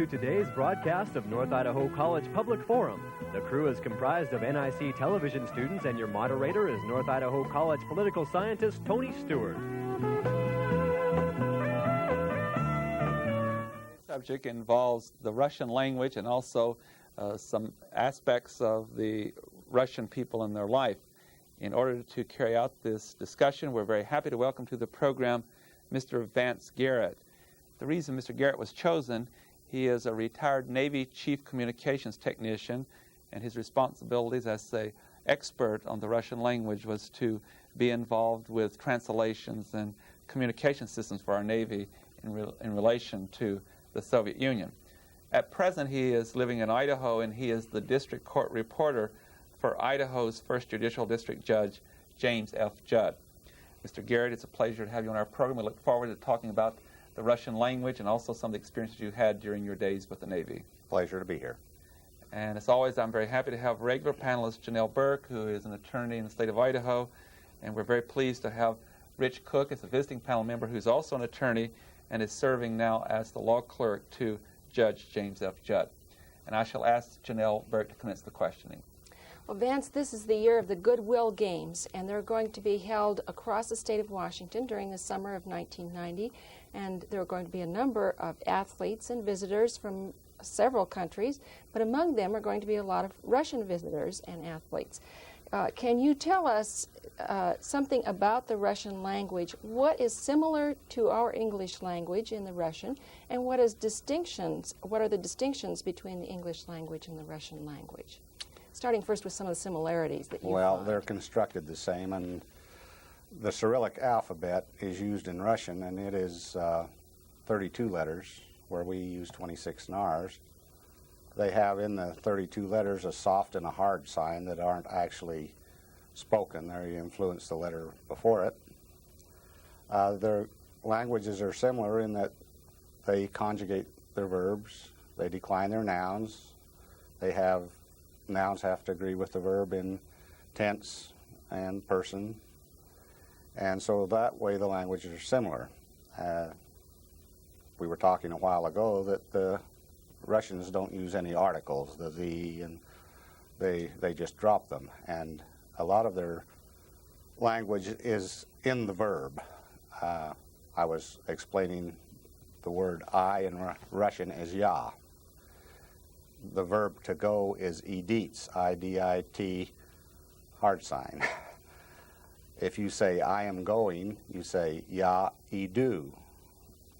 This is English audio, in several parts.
to today's broadcast of North Idaho College Public Forum. The crew is comprised of NIC television students, and your moderator is North Idaho College political scientist Tony Stewart. The subject involves the Russian language and also some aspects of the Russian people in their life. In order to carry out this discussion, we're very happy to welcome to the program Mr. Vance Garrett. The reason Mr. Garrett was chosen, he is a retired Navy Chief Communications Technician, and his responsibilities as an expert on the Russian language was to be involved with translations and communication systems for our Navy in relation to the Soviet Union. At present, he is living in Idaho, and he is the district court reporter for Idaho's 1st Judicial District Judge, James F. Judd. Mr. Garrett, it's a pleasure to have you on our program. We look forward to talking about the Russian language and also some of the experiences you had during your days with the Navy. Pleasure to be here. And as always, I'm very happy to have regular panelist Janelle Burke, who is an attorney in the state of Idaho. And we're very pleased to have Rich Cook as a visiting panel member, who's also an attorney and is serving now as the law clerk to Judge James F. Judd. And I shall ask Janelle Burke to commence the questioning. Well, Vance, this is the year of the Goodwill Games, and they're going to be held across the state of Washington during the summer of 1990. And there are going to be a number of athletes and visitors from several countries, but among them are going to be a lot of Russian visitors and athletes. Can you tell us something about the Russian language? What is similar to our English language in the Russian, and what are the distinctions between the English language and the Russian language? Starting first with some of the similarities that you find. They're constructed the same, and the Cyrillic alphabet is used in Russian, and it is 32 letters, where we use 26 R's. They have in the 32 letters a soft and a hard sign that aren't actually spoken. They influence the letter before it. Their languages are similar in that they conjugate their verbs, they decline their nouns, nouns have to agree with the verb in tense and person, and so that way the languages are similar. We were talking a while ago that the Russians don't use any articles, the "the," and they just drop them, and a lot of their language is in the verb. I was explaining the word "I" in Russian is "ya." The verb to go is idits, I-D-I-T, hard sign. If you say "I am going," you say "ya idu."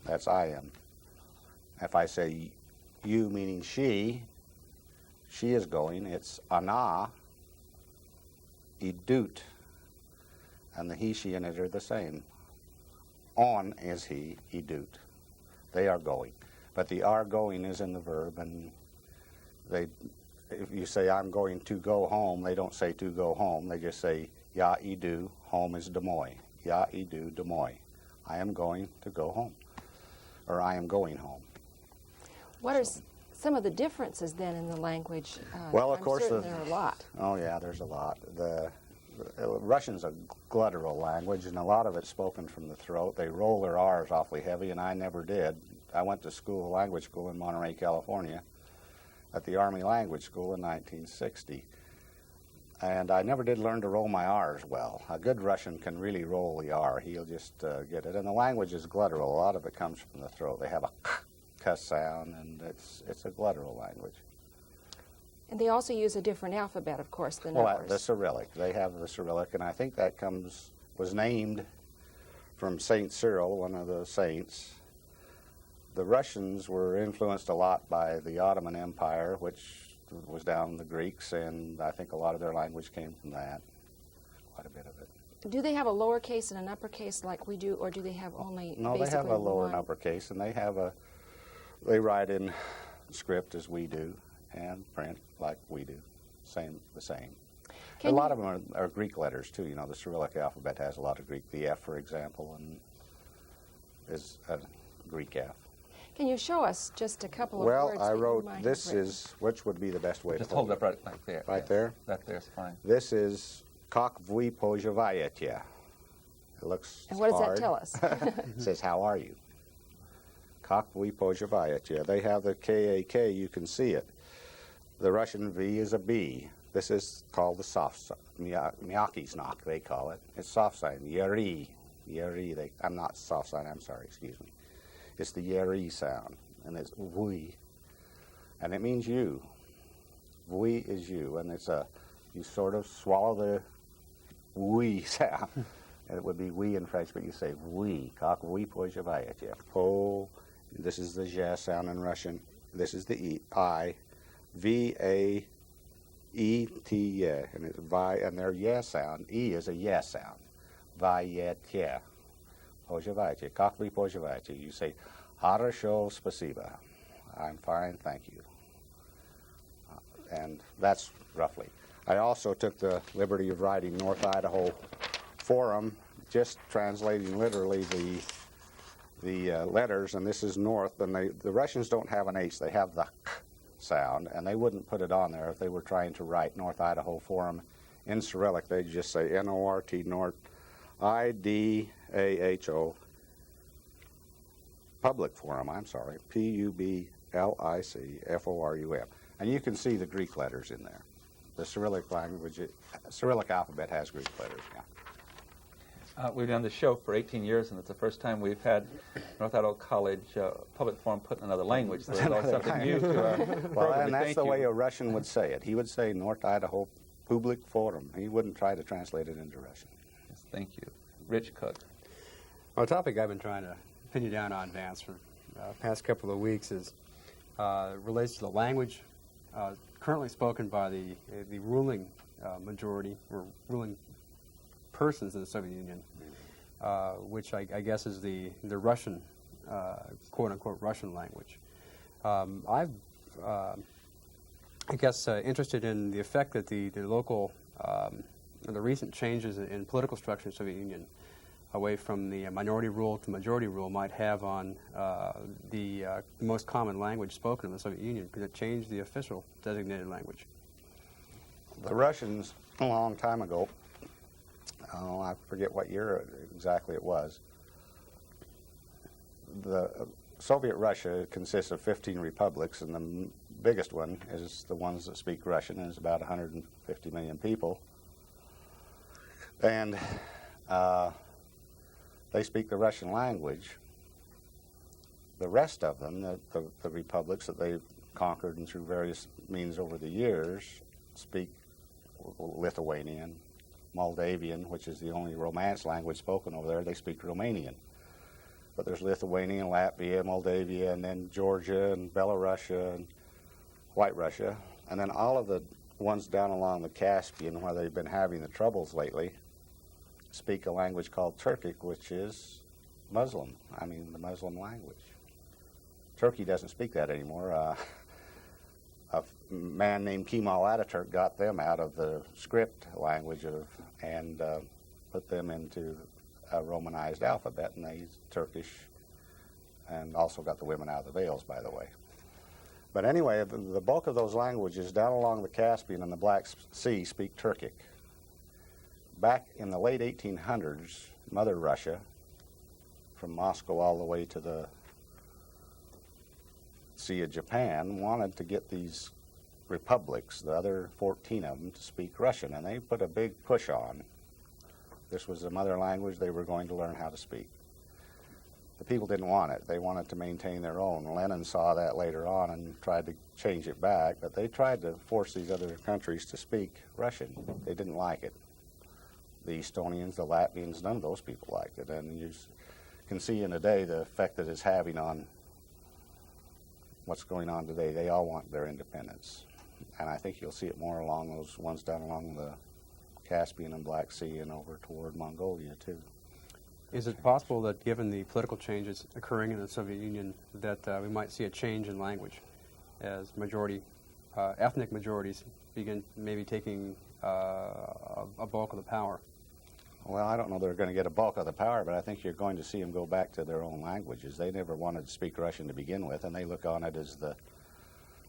That's "I am." If I say "you," meaning she is going, it's "ana idut." And the he, she, and it are the same. On is he, idut. They are going. But the "are going" is in the verb, and if you say "I'm going to go home," they don't say "to go home." They just say "ya idu," home is Des Moines. "Ya idu Des Moines." I am going to go home, or I am going home. What are some of the differences then in the language? Well, of course, there are a lot. Oh yeah, there's a lot. The Russian's a glottal language, and a lot of it's spoken from the throat. They roll their R's awfully heavy, and I never did. I went to language school in Monterey, California, at the Army Language School in 1960. And I never did learn to roll my R's well. A good Russian can really roll the R. He'll just get it. And the language is glottal. A lot of it comes from the throat. They have a cuss sound, and it's a glottal language. And they also use a different alphabet, of course, than ours. The Cyrillic. They have the Cyrillic, and I think that was named from Saint Cyril, one of the saints. The Russians were influenced a lot by the Ottoman Empire, which was down the Greeks, and I think a lot of their language came from that, quite a bit of it. Do they have a lowercase and an uppercase like we do, or do they have only No, they have a lower and uppercase, and they write in script as we do, and print like we do, the same. A lot of them are Greek letters, too. You know, the Cyrillic alphabet has a lot of Greek. The F, for example, is a Greek F. Can you show us just a couple of words? Well, I wrote, which would be the best way just to hold it up right there. Right there? Right there's fine. This is "Kak vy pojivayete." It looks And what hard. does that tell us? It says, "How are you?" Kakvy pozhevayatye. They have the K-A-K, you can see it. The Russian V is a B. This is called the soft sign. Miyaki knock, they call it. It's soft sign. Yeri. Yeri. I'm not soft sign, I'm sorry, excuse me. It's the Yeri sound, and it's vui. And it means you. Vui is you, and it's you sort of swallow the oui sound. And it would be oui in French, but you say vui. Kakvy pozhevayatye. Po. This is the zh sound in Russian. This is the E, I. V-A-E-T-Y, and it's vi, and their yeah sound, E is a yeah sound. Vayetye. Pozhevayatye. Kakvy pozhevayatye. You say, Harasho spasiba. I'm fine, thank you. And that's roughly. I also took the liberty of writing North Idaho Forum, just translating literally the letters, and this is North, and the Russians don't have an H, they have the K sound, and they wouldn't put it on there if they were trying to write North Idaho Forum in Cyrillic. They'd just say N-O-R-T, North, I-D-A-H-O, Public Forum, I'm sorry, P-U-B-L-I-C-F-O-R-U-M. And you can see the Greek letters in there. The Cyrillic language, Cyrillic alphabet has Greek letters, yeah. We've done the show for 18 years, and it's the first time we've had North Idaho College Public Forum put in another language. So there's always something new to our program. Well, and that's the way a Russian would say it. He would say North Idaho Public Forum. He wouldn't try to translate it into Russian. Yes, thank you. Rich Cook. Well, a topic I've been trying to pin you down on, Vance, for the past couple of weeks is relates to the language currently spoken by the ruling majority or ruling persons in the Soviet Union, which I guess is the Russian, quote-unquote Russian language. I guess interested in the effect that the local, the recent changes in political structure in the Soviet Union, away from the minority rule to majority rule, might have on the most common language spoken in the Soviet Union. Could it change the official designated language? The Russians, a long time ago, I forget what year exactly it was, the Soviet Russia consists of 15 republics, and the biggest one is the ones that speak Russian, and it's about 150 million people. And they speak the Russian language. The rest of them, the republics that they've conquered and through various means over the years, speak Lithuanian, Moldavian, which is the only Romance language spoken over there. They speak Romanian. But there's Lithuanian, Latvia, Moldavia, and then Georgia and Belarusia and White Russia. And then all of the ones down along the Caspian where they've been having the troubles lately speak a language called Turkic, which is Muslim. I mean, the Muslim language. Turkey doesn't speak that anymore. A man named Kemal Ataturk got them out of the script language and put them into a Romanized alphabet, and they use Turkish, and also got the women out of the veils, by the way. But anyway, the bulk of those languages down along the Caspian and the Black Sea speak Turkic. Back in the late 1800s, Mother Russia, from Moscow all the way to the Sea of Japan, wanted to get these republics, the other 14 of them, to speak Russian, and they put a big push on. This was the mother language they were going to learn how to speak. The people didn't want it. They wanted to maintain their own. Lenin saw that later on and tried to change it back, but they tried to force these other countries to speak Russian. They didn't like it. The Estonians, the Latvians, none of those people liked it, and you can see in the day the effect that it's having on what's going on today. They all want their independence. And I think you'll see it more along those ones down along the Caspian and Black Sea and over toward Mongolia, too. Is it possible that, given the political changes occurring in the Soviet Union, that we might see a change in language as ethnic majorities begin maybe taking a bulk of the power? Well, I don't know they're going to get a bulk of the power, but I think you're going to see them go back to their own languages. They never wanted to speak Russian to begin with, and they look on it as the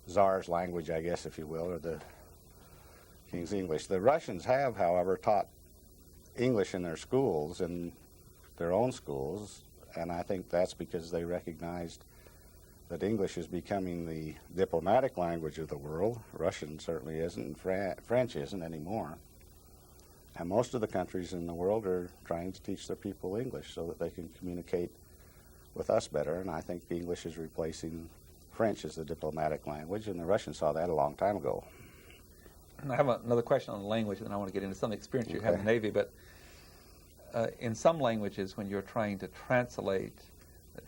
Tsar's language, I guess, if you will, or the King's English. The Russians have, however, taught English in their schools, in their own schools, and I think that's because they recognized that English is becoming the diplomatic language of the world. Russian certainly isn't, and French isn't anymore. And most of the countries in the world are trying to teach their people English so that they can communicate with us better, and I think the English is replacing French as the diplomatic language, and the Russians saw that a long time ago. I have another question on language, and I want to get into some experience you have in the Navy, but in some languages, when you're trying to translate,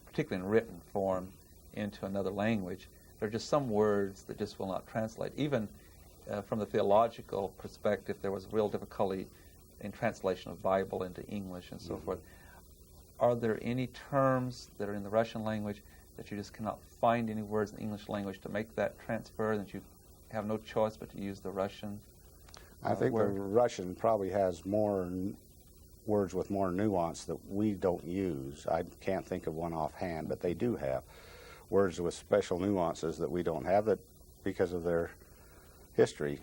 particularly in written form, into another language, there are just some words that just will not translate. Even from the theological perspective, there was real difficulty in translation of Bible into English and so forth. Are there any terms that are in the Russian language that you just cannot find any words in the English language to make that transfer, that you have no choice but to use the Russian I think word? the Russian probably has more words with more nuance that we don't use. I can't think of one offhand, but they do have words with special nuances that we don't have, that because of their history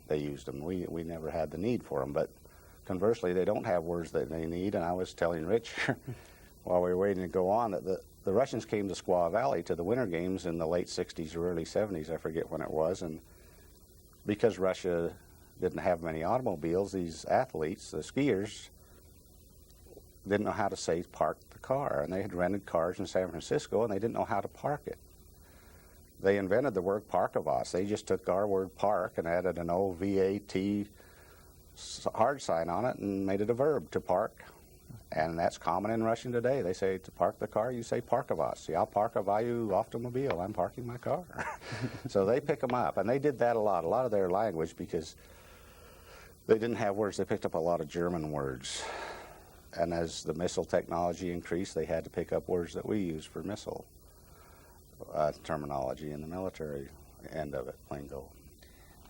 they used them. We never had the need for them, but conversely they don't have words that they need. And I was telling Rich while we were waiting to go on that the Russians came to Squaw Valley to the Winter Games in the late 60s or early 70s, I forget when it was, and because Russia didn't have many automobiles, these athletes, the skiers, didn't know how to say park the car, and they had rented cars in San Francisco and they didn't know how to park it. They invented the word parkavas. They just took our word park and added an O-V-A-T hard sign on it and made it a verb, to park. And that's common in Russian today. They say to park the car, you say parkavas. Ya parkavаю automobile. I'm parking my car. So they pick them up, and they did that a lot of their language, because they didn't have words. They picked up a lot of German words. And as the missile technology increased, they had to pick up words that we use for missile terminology in the military end of it, lingo.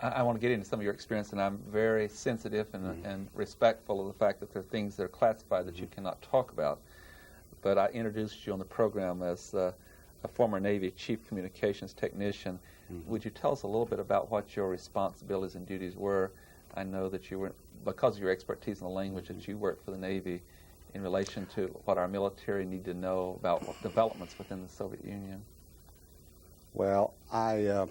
I want to get into some of your experience, and I'm very sensitive and respectful of the fact that there are things that are classified that you cannot talk about. But I introduced you on the program as a former Navy Chief Communications Technician. Would you tell us a little bit about what your responsibilities and duties were? I know that you were, because of your expertise in the language, that you worked for the Navy in relation to what our military need to know about developments within the Soviet Union. Well, I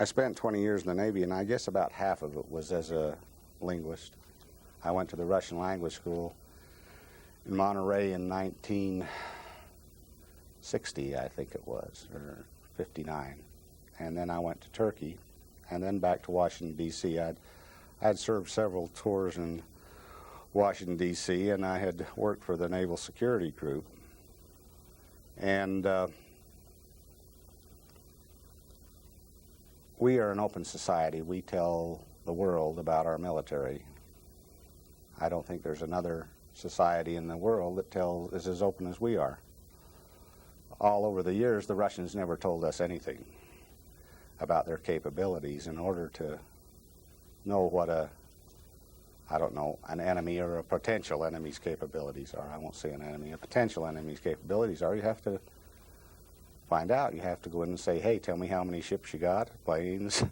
spent 20 years in the Navy, and I guess about half of it was as a linguist. I went to the Russian language school in Monterey in 1960, I think it was, or 59. And then I went to Turkey, and then back to Washington, D.C. I'd served several tours in Washington, D.C., and I had worked for the Naval Security Group. And we are an open society. We tell the world about our military. I don't think there's another society in the world that is as open as we are. All over the years, the Russians never told us anything about their capabilities. In order to know what an enemy or a potential enemy's capabilities are. I won't say an enemy, a potential enemy's capabilities are. You have to find out. You have to go in and say, hey, tell me how many ships you got, planes,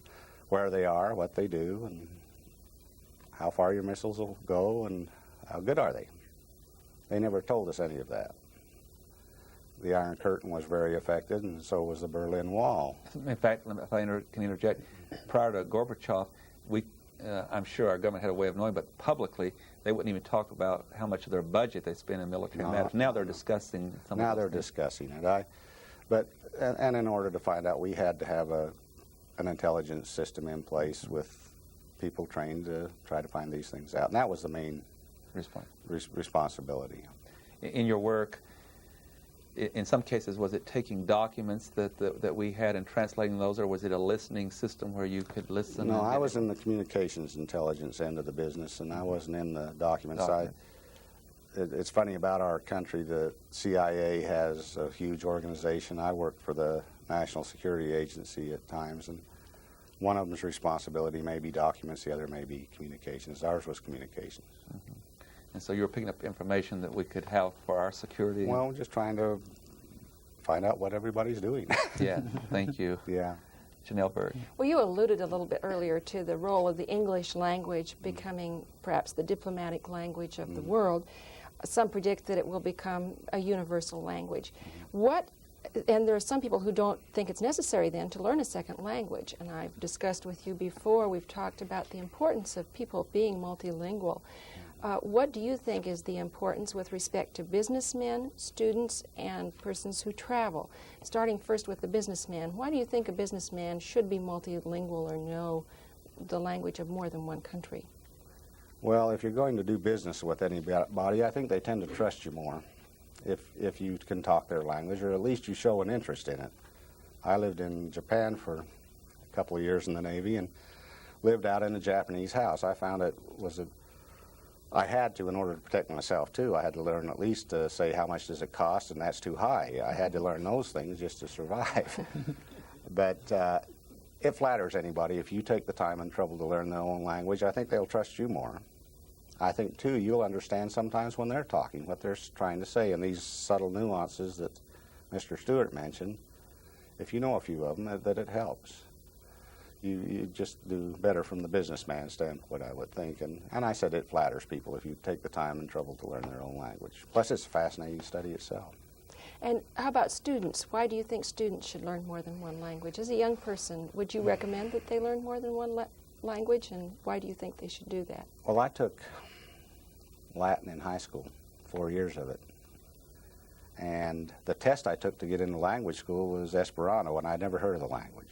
where they are, what they do, and how far your missiles will go, and how good are they. They never told us any of that. The Iron Curtain was very effective, and so was the Berlin Wall. In fact, if I can interject, prior to Gorbachev, I'm sure our government had a way of knowing, but publicly, they wouldn't even talk about how much of their budget they spend in military matters. Now they're discussing some of those Now they're things. discussing it. And in order to find out, we had to have an intelligence system in place with people trained to try to find these things out. And that was the main responsibility. In your work, in some cases, was it taking documents that we had and translating those, or was it a listening system where you could listen? No, I was in the communications intelligence end of the business, and I wasn't in the document side. It's funny about our country, the CIA has a huge organization. I worked for the National Security Agency at times, and one of them's responsibility may be documents, the other may be communications. Ours was communications. Mm-hmm. And so you were picking up information that we could have for our security? Well, just trying to find out what everybody's doing. Yeah, thank you. Yeah. Janelle Berg. Well, you alluded a little bit earlier to the role of the English language becoming perhaps the diplomatic language of the world. Some predict that it will become a universal language. What And there are some people who don't think it's necessary then to learn a second language. And I've discussed with you before, we've talked about the importance of people being multilingual. What do you think is the importance with respect to businessmen, students, and persons who travel? Starting first with the businessman, why do you think a businessman should be multilingual or know the language of more than one country? Well, if you're going to do business with anybody, I think they tend to trust you more if you can talk their language, or at least you show an interest in it. I lived in Japan for a couple of years in the Navy and lived out in a Japanese house. I found it was I had to, in order to protect myself too, I had to learn at least to say how much does it cost, and that's too high. I had to learn those things just to survive. But it flatters anybody. If you take the time and trouble to learn their own language, I think they'll trust you more. I think, too, you'll understand sometimes when they're talking, what they're trying to say, and these subtle nuances that Mr. Stewart mentioned, if you know a few of them, that it helps. You just do better from the businessman standpoint, I would think. And I said it flatters people if you take the time and trouble to learn their own language. Plus, it's a fascinating study itself. And how about students? Why do you think students should learn more than one language? As a young person, would you recommend that they learn more than one language, and why do you think they should do that? Well, I took Latin in high school, 4 years of it. And the test I took to get into language school was Esperanto, and I'd never heard of the language.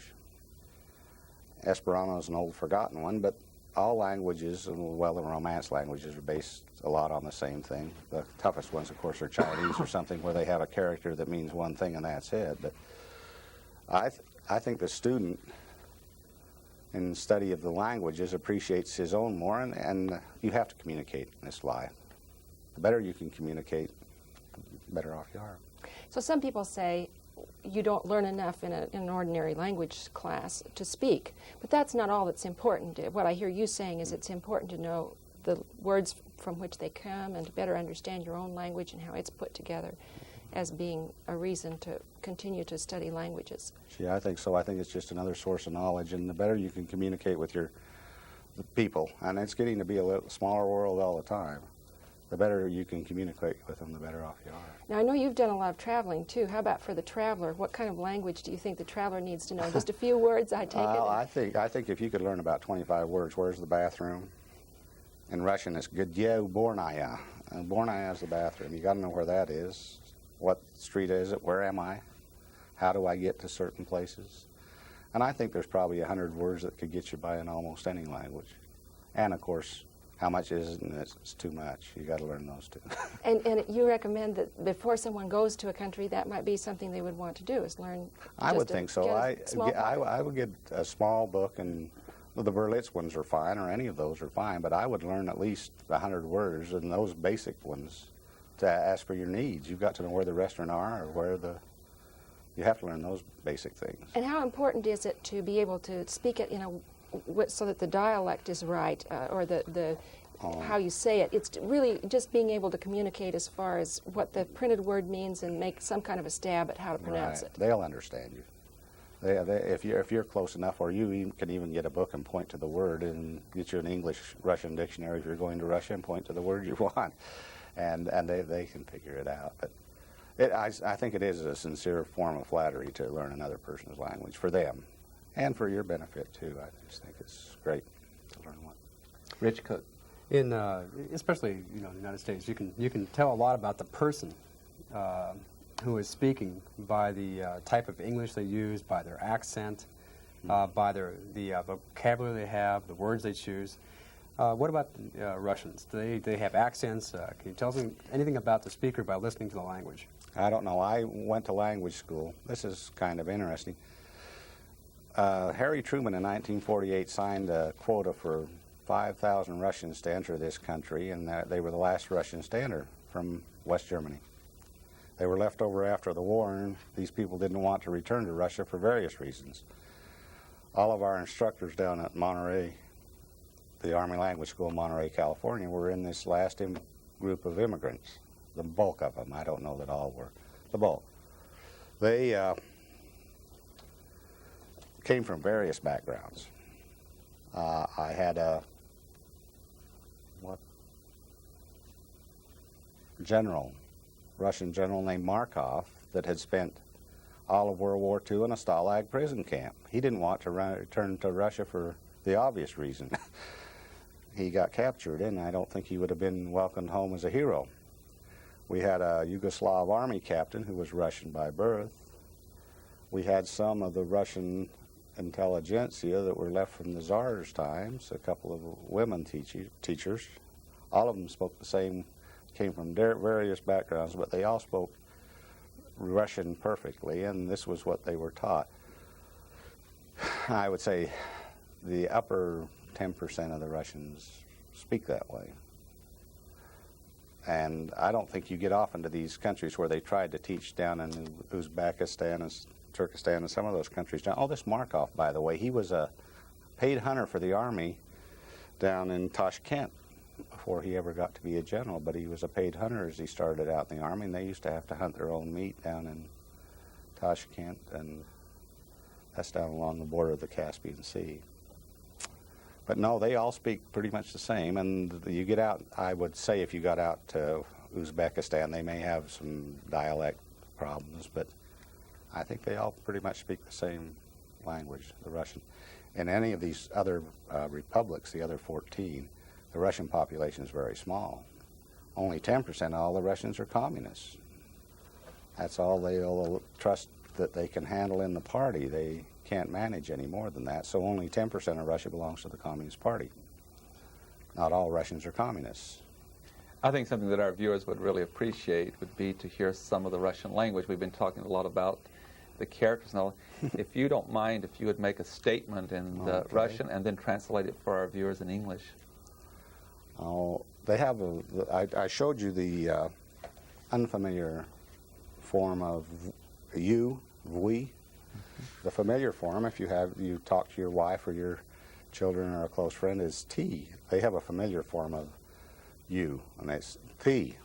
Esperanto is an old forgotten one, but all languages, well, the Romance languages are based a lot on the same thing. The toughest ones, of course, are Chinese or something where they have a character that means one thing and that's it. But I think the student in study of the languages appreciates his own more, and you have to communicate in this life. The better you can communicate, the better off you are. So some people say you don't learn enough in an ordinary language class to speak, but that's not all that's important. What I hear you saying is it's important to know the words from which they come and to better understand your own language and how it's put together as being a reason to continue to study languages. Yeah, I think so. I think it's just another source of knowledge, and the better you can communicate with the people, and it's getting to be a little smaller world all the time, the better you can communicate with them, the better off you are. Now, I know you've done a lot of traveling, too. How about for the traveler? What kind of language do you think the traveler needs to know? Just a few words, I take it? I think if you could learn about 25 words, where's the bathroom? In Russian, it's Gdye Ubornaya. Ubornaya is the bathroom. You got to know where that is. What street is it? Where am I? How do I get to certain places? And I think there's probably 100 words that could get you by in almost any language. And, of course, how much is it? And it's too much. You got to learn those too. And you recommend that before someone goes to a country, that might be something they would want to do, is learn. I would think so. I would get a small book, and the Berlitz ones are fine, or any of those are fine. But I would learn at least 100 words, and those basic ones to ask for your needs. You've got to know where the restaurants are, or where you have to learn those basic things. And how important is it to be able to speak it, so that the dialect is right, or how you say it? It's really just being able to communicate as far as what the printed word means and make some kind of a stab at how to pronounce it. They'll understand you. If you're close enough, or you can even get a book and point to the word and get you an English-Russian dictionary if you're going to Russia and point to the word you want, and they can figure it out. But I think it is a sincere form of flattery to learn another person's language for them, and for your benefit too. I just think it's great to learn one. Rich Cook. In especially in the United States, you can tell a lot about the person who is speaking by the type of English they use, by their accent, by the vocabulary they have, the words they choose. What about Russians? Do they have accents? Can you tell us anything about the speaker by listening to the language? I don't know. I went to language school. This is kind of interesting. Harry Truman in 1948 signed a quota for 5,000 Russians to enter this country, and they were the last Russians to enter from West Germany. They were left over after the war, and these people didn't want to return to Russia for various reasons. All of our instructors down at Monterey, the Army Language School in Monterey, California, were in this last group of immigrants. The bulk of them. I don't know that all were. The bulk. They came from various backgrounds. I had a Russian general named Markov that had spent all of World War II in a Stalag prison camp. He didn't want to return to Russia for the obvious reason. He got captured, and I don't think he would have been welcomed home as a hero. We had a Yugoslav army captain who was Russian by birth. We had some of the Russian intelligentsia that were left from the Tsar's times, a couple of women teachers. All of them spoke the same, came from various backgrounds, but they all spoke Russian perfectly, and this was what they were taught. I would say the upper 10% of the Russians speak that way. And I don't think you get off into these countries where they tried to teach down in Uzbekistan and Turkestan and some of those countries down. Oh, this Markov, by the way, he was a paid hunter for the army down in Tashkent before he ever got to be a general, but he was a paid hunter as he started out in the army, and they used to have to hunt their own meat down in Tashkent, and that's down along the border of the Caspian Sea. But no, they all speak pretty much the same, and you get out, I would say if you got out to Uzbekistan, they may have some dialect problems, but I think they all pretty much speak the same language, the Russian. In any of these other republics, the other 14, the Russian population is very small. Only 10% of all the Russians are communists. That's all they'll trust that they can handle in the party. They can't manage any more than that, so only 10% of Russia belongs to the Communist Party. Not all Russians are communists. I think something that our viewers would really appreciate would be to hear some of the Russian language. We've been talking a lot about the characters and all. If you don't mind, if you would make a statement in Russian and then translate it for our viewers in English. Oh, they have I showed you the unfamiliar form of you, we. The familiar form, if you talk to your wife or your children or a close friend, is T. They have a familiar form of you, and it's T.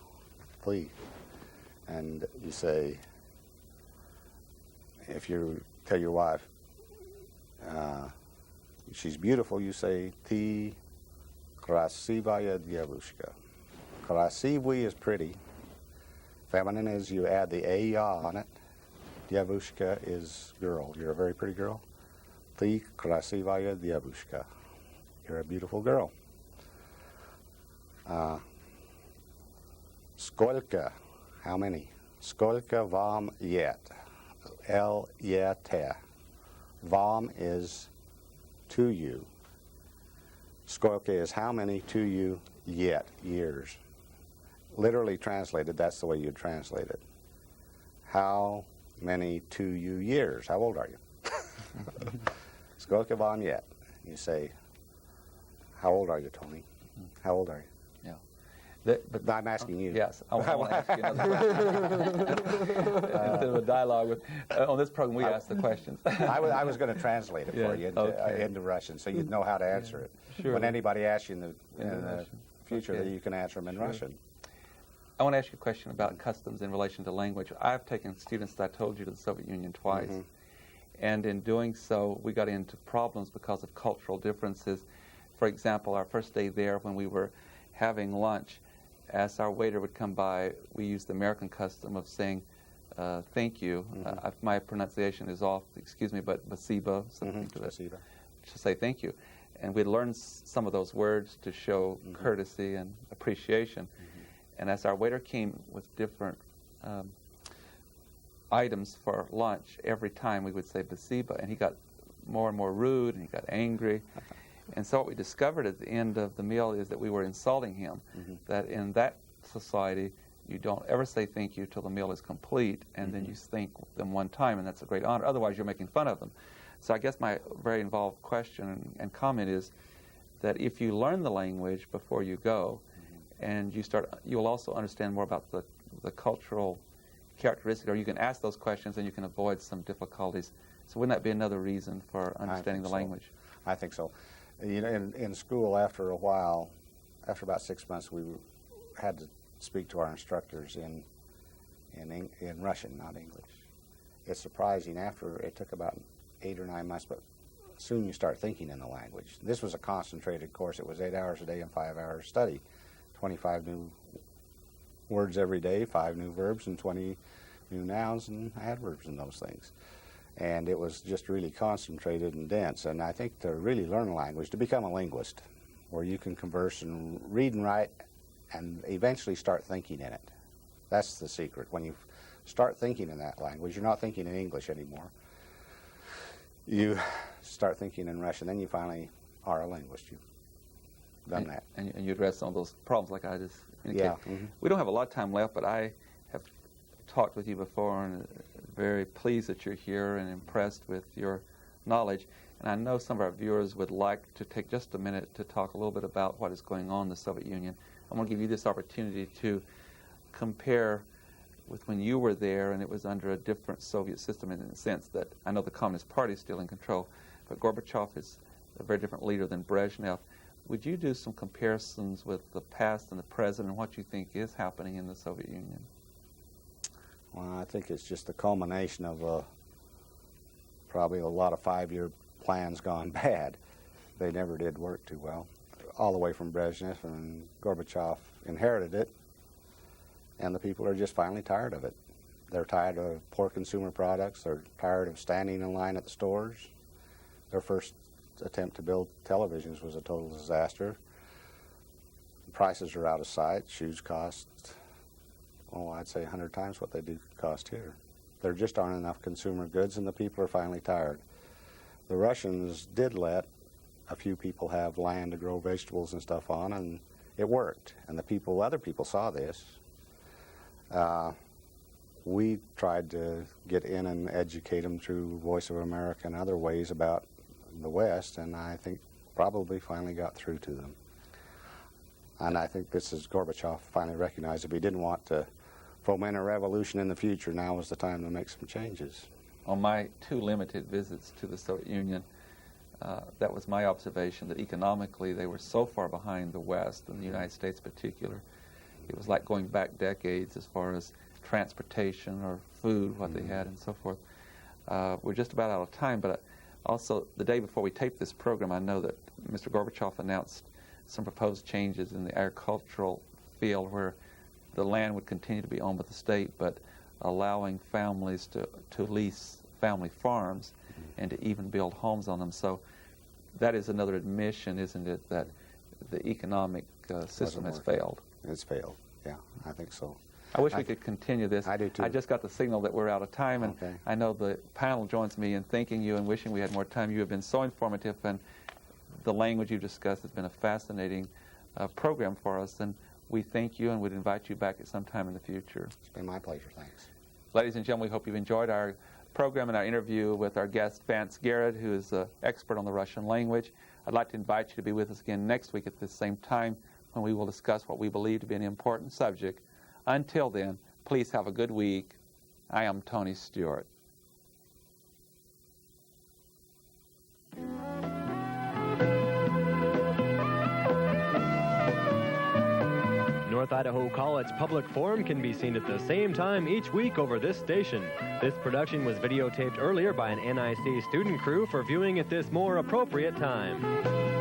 And you say, if you tell your wife she's beautiful, you say T krasivaya devushka. Krasivy is pretty. Feminine is you add the a-ya on it. Devushka is girl. You're a very pretty girl. Ty krasivaya devushka. You're a beautiful girl. Skolka, how many? Skolka vam yet. L-yet. Vam is to you. Skolka is how many to you yet, years. Literally translated, that's the way you'd translate it. How many to you years? How old are you? Skolka vam yet. You say, how old are you, Tony? How old are you? But I'm asking you. Yes, I want to ask you another question. Instead of a dialogue with, on this program, we ask the questions. I was going to translate it for you into Russian, so you'd know how to answer it. Sure. When anybody asks you in the future, you can answer them in Russian. I want to ask you a question about customs in relation to language. I've taken students, that I told you, to the Soviet Union twice. Mm-hmm. And in doing so, we got into problems because of cultural differences. For example, our first day there, when we were having lunch, as our waiter would come by, we used the American custom of saying, thank you. Mm-hmm. My pronunciation is off, excuse me, but spasibo, something to that. To say thank you. And we'd learned some of those words to show courtesy and appreciation. Mm-hmm. And as our waiter came with different items for lunch, every time we would say spasibo, and he got more and more rude, and he got angry. And so what we discovered at the end of the meal is that we were insulting him, that in that society, you don't ever say thank you till the meal is complete, and then you thank them one time, and that's a great honor. Otherwise, you're making fun of them. So I guess my very involved question and comment is that if you learn the language before you go, and you'll also understand more about the cultural characteristics, or you can ask those questions and you can avoid some difficulties. So wouldn't that be another reason for understanding the language? I think so. You know, in school, after a while, after about 6 months, we had to speak to our instructors in Russian, not English. It's surprising. It took about 8 or 9 months, but soon you start thinking in the language. This was a concentrated course. It was 8 hours a day and 5 hours study, 25 new words every day, 5 new verbs, and 20 new nouns and adverbs and those things. And it was just really concentrated and dense. And I think to really learn a language, to become a linguist, where you can converse and read and write and eventually start thinking in it. That's the secret. When you start thinking in that language, you're not thinking in English anymore. You start thinking in Russian, then you finally are a linguist. You've done that. And you address some of those problems like I just indicated. Yeah. Mm-hmm. We don't have a lot of time left, but I have talked with you before and very pleased that you're here and impressed with your knowledge. And I know some of our viewers would like to take just a minute to talk a little bit about what is going on in the Soviet Union. I want to give you this opportunity to compare with when you were there and it was under a different Soviet system in the sense that I know the Communist Party is still in control, but Gorbachev is a very different leader than Brezhnev. Would you do some comparisons with the past and the present and what you think is happening in the Soviet Union? Well, I think it's just the culmination of probably a lot of 5-year plans gone bad. They never did work too well, all the way from Brezhnev, and Gorbachev inherited it, and the people are just finally tired of it. They're tired of poor consumer products. They're tired of standing in line at the stores. Their first attempt to build televisions was a total disaster. The prices are out of sight. Shoes cost, oh, I'd say 100 times what they do cost here. There just aren't enough consumer goods, and the people are finally tired. The Russians did let a few people have land to grow vegetables and stuff on, and it worked. And other people saw this. We tried to get in and educate them through Voice of America and other ways about the West, and I think probably finally got through to them. And I think this is Gorbachev finally recognized if he didn't want to foment a revolution in the future, now was the time to make some changes. On my 2 limited visits to the Soviet Union, that was my observation, that economically they were so far behind the West, and the United States in particular. It was like going back decades as far as transportation or food, what they had and so forth. We're just about out of time, but also the day before we taped this program, I know that Mr. Gorbachev announced some proposed changes in the agricultural field where the land would continue to be owned by the state, but allowing families to lease family farms and to even build homes on them. So that is another admission, isn't it, that the economic system has failed. It's failed, yeah, I think so. I wish we could continue this. I do too. I just got the signal that we're out of time, and okay. I know the panel joins me in thanking you and wishing we had more time. You have been so informative, and the language you've discussed has been a fascinating program for us, and we thank you and would invite you back at some time in the future. It's been my pleasure, thanks. Ladies and gentlemen, we hope you've enjoyed our program and our interview with our guest, Vance Garrett, who is an expert on the Russian language. I'd like to invite you to be with us again next week at this same time when we will discuss what we believe to be an important subject. Until then, please have a good week. I am Tony Stewart. North Idaho College Public Forum can be seen at the same time each week over this station. This production was videotaped earlier by an NIC student crew for viewing at this more appropriate time.